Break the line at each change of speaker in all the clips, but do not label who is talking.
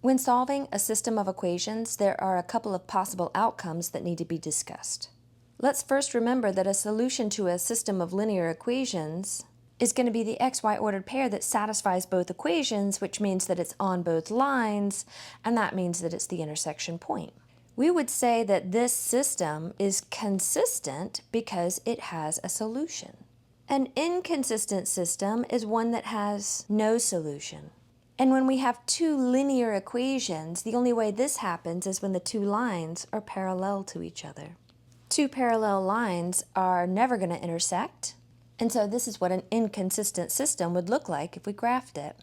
When solving a system of equations, there are a couple of possible outcomes that need to be discussed. Let's first remember that a solution to a system of linear equations is going to be the xy ordered pair that satisfies both equations, which means that it's on both lines, and that means that it's the intersection point. We would say that this system is consistent because it has a solution. An inconsistent system is one that has no solution. And when we have two linear equations, the only way this happens is when the two lines are parallel to each other. Two parallel lines are never going to intersect, and so this is what an inconsistent system would look like if we graphed it.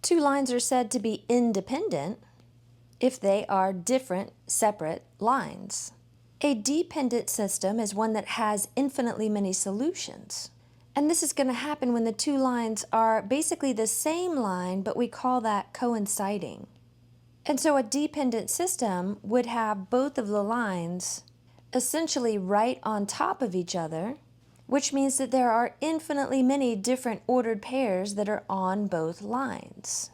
Two lines are said to be independent if they are different, separate lines. A dependent system is one that has infinitely many solutions. And this is going to happen when the two lines are basically the same line, but we call that coinciding. And so a dependent system would have both of the lines essentially right on top of each other, which means that there are infinitely many different ordered pairs that are on both lines.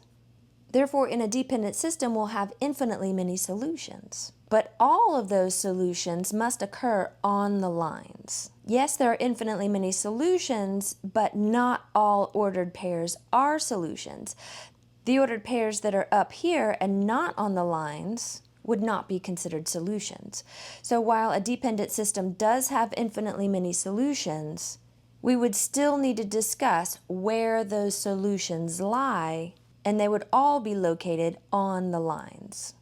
Therefore, in a dependent system, we'll have infinitely many solutions. But all of those solutions must occur on the lines. Yes, there are infinitely many solutions, but not all ordered pairs are solutions. The ordered pairs that are up here and not on the lines would not be considered solutions. So while a dependent system does have infinitely many solutions, we would still need to discuss where those solutions lie, and they would all be located on the lines.